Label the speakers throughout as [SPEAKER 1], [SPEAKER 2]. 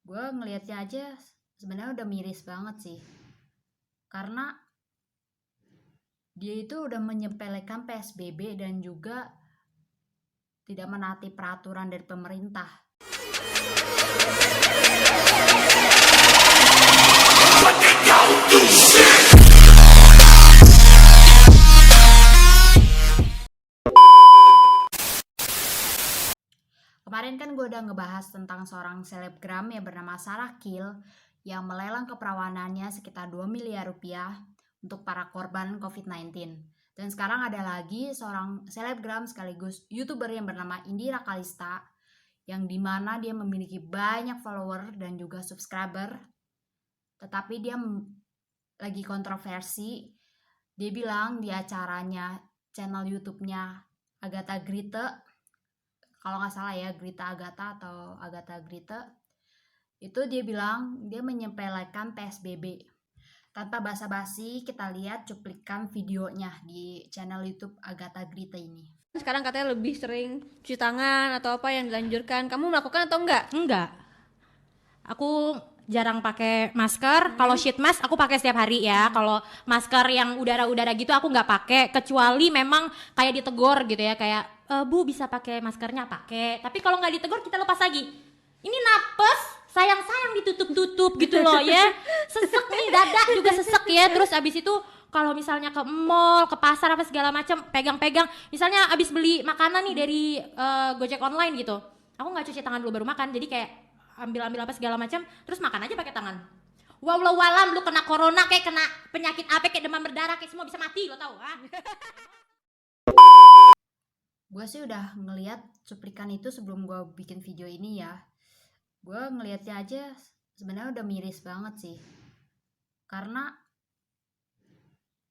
[SPEAKER 1] Gue ngelihatnya aja sebenarnya udah miris banget sih. Karena dia itu udah menyepelekan PSBB dan juga tidak menaati peraturan dari pemerintah. Kemarin kan gue udah ngebahas tentang seorang selebgram yang bernama Sarah Kiel yang melelang keperawanannya sekitar 2 miliar rupiah untuk para korban COVID-19. Dan sekarang ada lagi seorang selebgram sekaligus YouTuber yang bernama Indira Kalista yang dimana dia memiliki banyak follower dan juga subscriber. Tetapi dia lagi kontroversi. Dia bilang di acaranya channel YouTube-nya Agatha Grite, kalau nggak salah ya, Grita Agatha atau Agatha Grite, itu dia bilang dia menyepelekan PSBB. Tanpa basa-basi, kita lihat cuplikan videonya di channel YouTube Agatha Grite ini.
[SPEAKER 2] Sekarang katanya lebih sering cuci tangan atau apa yang dilanjurkan. Kamu melakukan atau enggak?
[SPEAKER 3] Enggak. Aku jarang pakai masker. Kalau sheet mask aku pakai setiap hari ya. Kalau masker yang udara-udara gitu aku nggak pakai, kecuali memang kayak ditegur gitu ya, kayak Bu bisa pakai maskernya, pakai. Tapi kalau nggak ditegur kita lepas lagi. Ini napes, sayang-sayang ditutup-tutup gitu loh ya. Sesek nih, dada juga sesek ya. Terus abis itu kalau misalnya ke mall, ke pasar apa segala macam, pegang-pegang. Misalnya abis beli makanan nih dari Gojek online gitu, aku nggak cuci tangan dulu baru makan. Jadi kayak ambil apa segala macam, terus makan aja pakai tangan. Walau walam lu kena corona kayak kena penyakit apa kayak demam berdarah kayak semua bisa mati, lo tau ah.
[SPEAKER 1] Gue sih udah ngeliat cuplikan itu sebelum gue bikin video ini ya. Gue ngelihatnya aja sebenarnya udah miris banget sih. Karena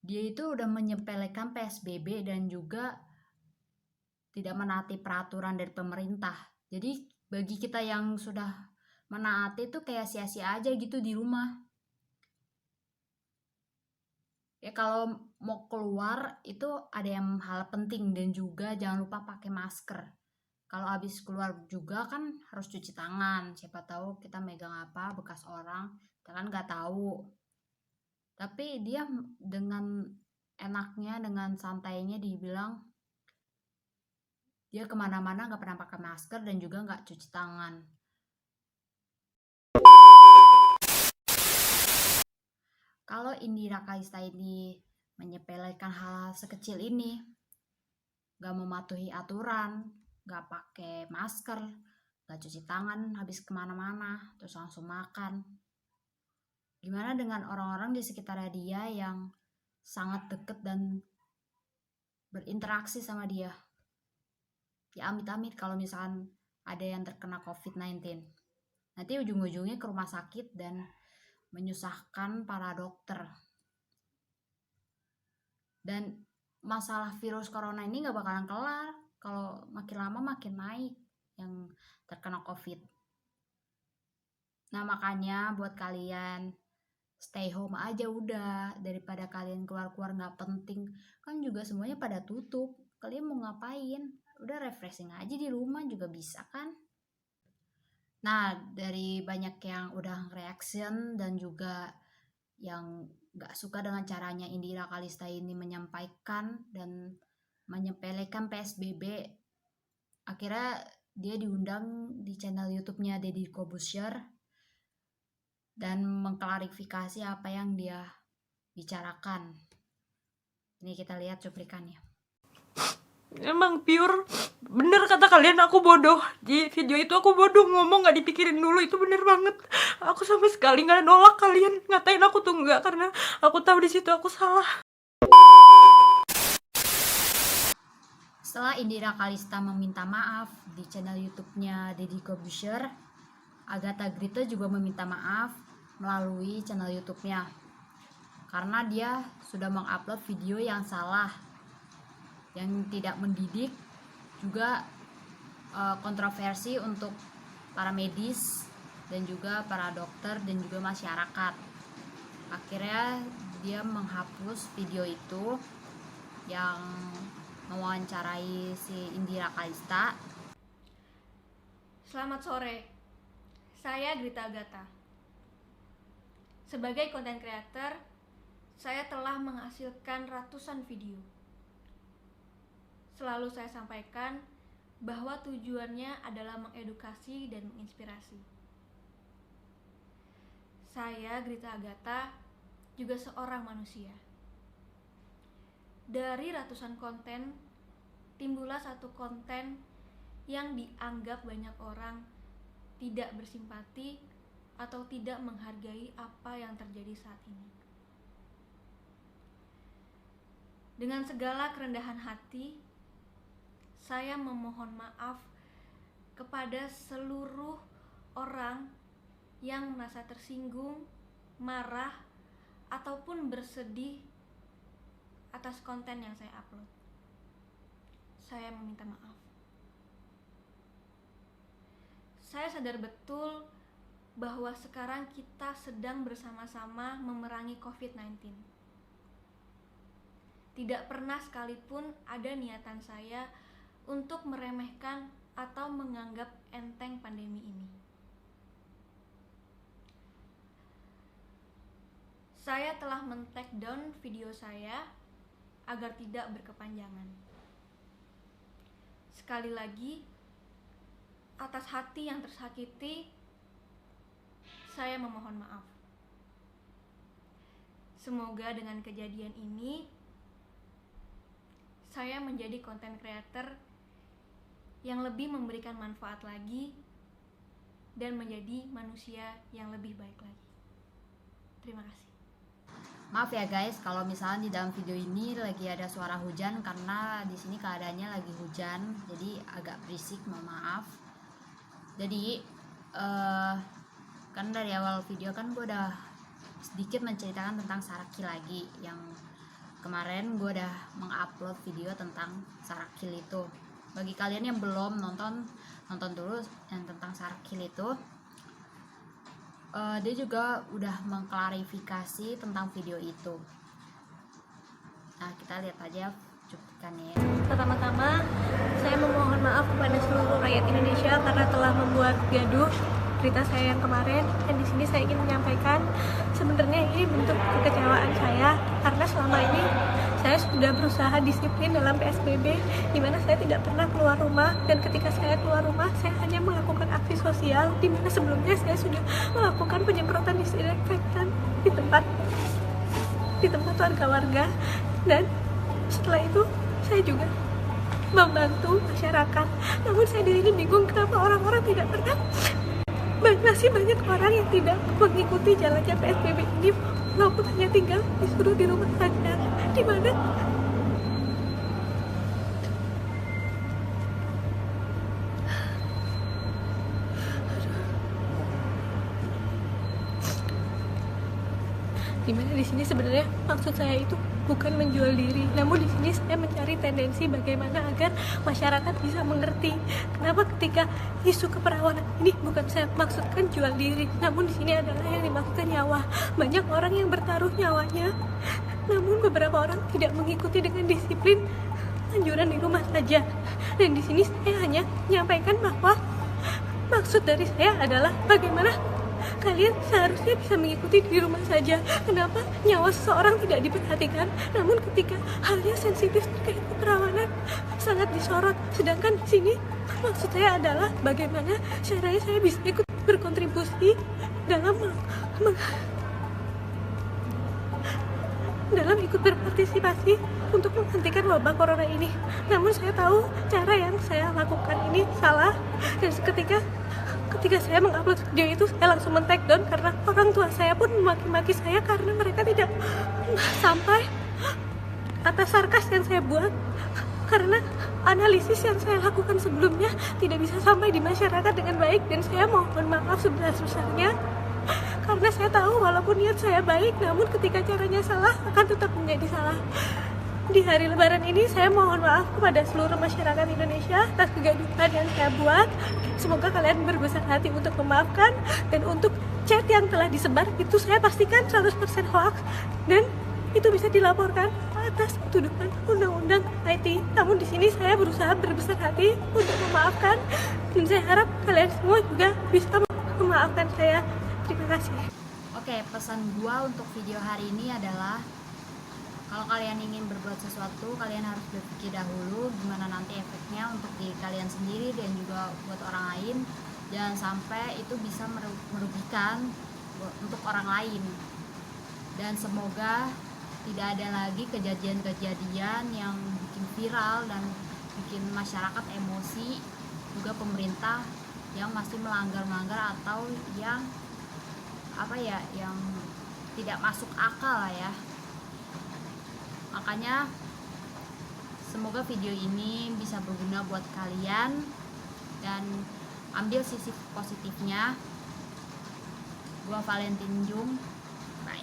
[SPEAKER 1] dia itu udah menyepelekan PSBB dan juga tidak menaati peraturan dari pemerintah. Jadi bagi kita yang sudah menaati itu kayak sia-sia aja gitu di rumah. Ya kalau mau keluar itu ada yang hal penting dan juga jangan lupa pakai masker. Kalau habis keluar juga kan harus cuci tangan. Siapa tahu kita megang apa bekas orang, kita kan nggak tahu. Tapi dia dengan enaknya, dengan santainya dibilang dia kemana-mana nggak pernah pakai masker dan juga nggak cuci tangan. Kalau Indira Kalista ini menyepelekan hal sekecil ini, nggak mematuhi aturan, nggak pakai masker, nggak cuci tangan habis kemana-mana, terus langsung makan. Gimana dengan orang-orang di sekitar dia yang sangat deket dan berinteraksi sama dia? Ya amit-amit kalau misalkan ada yang terkena COVID-19. Nanti ujung-ujungnya ke rumah sakit dan menyusahkan para dokter. Dan masalah virus corona ini gak bakalan kelar kalau makin lama makin naik yang terkena COVID. Nah makanya buat kalian stay home aja udah, daripada kalian keluar-keluar gak penting. Kan juga semuanya pada tutup, kalian mau ngapain? Udah refreshing aja di rumah juga bisa kan. Nah dari banyak yang udah reaction dan juga yang gak suka dengan caranya Indira Kalista ini menyampaikan dan menyepelekan PSBB, akhirnya dia diundang di channel YouTube-nya Deddy Corbuzier dan mengklarifikasi apa yang dia bicarakan. Ini kita lihat cuplikannya.
[SPEAKER 4] Emang pure bener kata kalian, aku bodoh. Di video itu aku bodoh, ngomong gak dipikirin dulu. Itu bener banget. Aku sama sekali gak nolak kalian ngatain aku tuh enggak, karena aku tahu di situ aku salah.
[SPEAKER 1] Setelah Indira Kalista meminta maaf di channel YouTube-nya Deddy Corbuzier, Agatha Grite juga meminta maaf melalui channel YouTube-nya karena dia sudah mengupload video yang salah, yang tidak mendidik, juga kontroversi untuk para medis dan juga para dokter dan juga masyarakat. Akhirnya dia menghapus video itu yang mewawancarai si Indira Kalista.
[SPEAKER 2] Selamat sore. Saya Grita Agatha. Sebagai content creator, saya telah menghasilkan ratusan video. Selalu saya sampaikan bahwa tujuannya adalah mengedukasi dan menginspirasi. Saya, Grita Agatha, juga seorang manusia. Dari ratusan konten, timbullah satu konten yang dianggap banyak orang tidak bersimpati atau tidak menghargai apa yang terjadi saat ini. Dengan segala kerendahan hati, saya memohon maaf kepada seluruh orang yang merasa tersinggung, marah, ataupun bersedih atas konten yang saya upload. Saya meminta maaf. Saya sadar betul bahwa sekarang kita sedang bersama-sama memerangi COVID-19. Tidak pernah sekalipun ada niatan saya untuk meremehkan atau menganggap enteng pandemi ini. Saya telah men-take down video saya agar tidak berkepanjangan. Sekali lagi, atas hati yang tersakiti, saya memohon maaf. Semoga dengan kejadian ini, saya menjadi content creator yang lebih memberikan manfaat lagi dan menjadi manusia yang lebih baik lagi. Terima kasih.
[SPEAKER 1] Maaf ya guys, kalau misalnya di dalam video ini lagi ada suara hujan karena di sini keadaannya lagi hujan, jadi agak berisik, mohon maaf. Jadi kan dari awal video kan gue udah sedikit menceritakan tentang Sarakil lagi, yang kemarin gue udah mengupload video tentang Sarakil itu. Bagi kalian yang belum nonton dulu yang tentang Sarakil itu. Dia juga udah mengklarifikasi tentang video itu. Nah, kita lihat aja cuplikannya.
[SPEAKER 2] Pertama-tama, saya memohon maaf kepada seluruh rakyat Indonesia karena telah membuat gaduh berita saya yang kemarin. Dan di sini saya ingin menyampaikan sebenarnya ini bentuk kekecewaan saya karena selama ini saya sudah berusaha disiplin dalam PSBB, di mana saya tidak pernah keluar rumah, dan ketika saya keluar rumah saya hanya melakukan aksi sosial, di mana sebelumnya saya sudah melakukan penyemprotan disinfektan di tempat warga-warga, dan setelah itu saya juga membantu masyarakat. Namun saya di sini bingung kenapa orang-orang tidak pernah, masih banyak orang yang tidak mengikuti jalannya PSBB ini, walaupun hanya tinggal disuruh di rumah saja, di mana di sini sebenarnya maksud saya itu bukan menjual diri, namun di sini saya mencari tendensi bagaimana agar masyarakat bisa mengerti kenapa ketika isu keperawanan ini bukan saya maksudkan jual diri, namun di sini adalah yang dimaksudkan nyawa. Banyak orang yang bertaruh nyawanya, namun beberapa orang tidak mengikuti dengan disiplin anjuran di rumah saja. Dan di sini saya hanya menyampaikan bahwa maksud dari saya adalah bagaimana kalian seharusnya bisa mengikuti di rumah saja. Kenapa nyawa seseorang tidak diperhatikan, namun ketika halnya sensitif terkait keperawanan sangat disorot. Sedangkan di sini maksud saya adalah bagaimana caranya saya bisa ikut berkontribusi dalam ikut berpartisipasi untuk menghentikan wabah corona ini. Namun saya tahu cara yang saya lakukan ini salah, dan ketika saya mengupload video itu saya langsung men-take down karena orang tua saya pun memaki-maki saya karena mereka tidak sampai atas sarkas yang saya buat, karena analisis yang saya lakukan sebelumnya tidak bisa sampai di masyarakat dengan baik. Dan saya mohon maaf sebesar-besarnya karena saya tahu walaupun niat saya baik, namun ketika caranya salah akan tetap menjadi salah. Di hari lebaran ini saya mohon maaf kepada seluruh masyarakat Indonesia atas kegaduhan yang saya buat. Semoga kalian berbesar hati untuk memaafkan, dan untuk chat yang telah disebar itu saya pastikan 100% hoax dan itu bisa dilaporkan atas tuduhan undang-undang IT. Namun di sini saya berusaha berbesar hati untuk memaafkan, dan saya harap kalian semua juga bisa memaafkan saya. Terima kasih.
[SPEAKER 1] Oke, pesan gua untuk video hari ini adalah kalau kalian ingin berbuat sesuatu, kalian harus berpikir dahulu gimana nanti efeknya untuk diri kalian sendiri dan juga buat orang lain. Jangan sampai itu bisa merugikan untuk orang lain. Dan semoga tidak ada lagi kejadian-kejadian yang bikin viral dan bikin masyarakat emosi, juga pemerintah yang masih melanggar atau yang yang tidak masuk akal lah ya. Makanya semoga video ini bisa berguna buat kalian dan ambil sisi positifnya. Gua Valentine Jung, bye.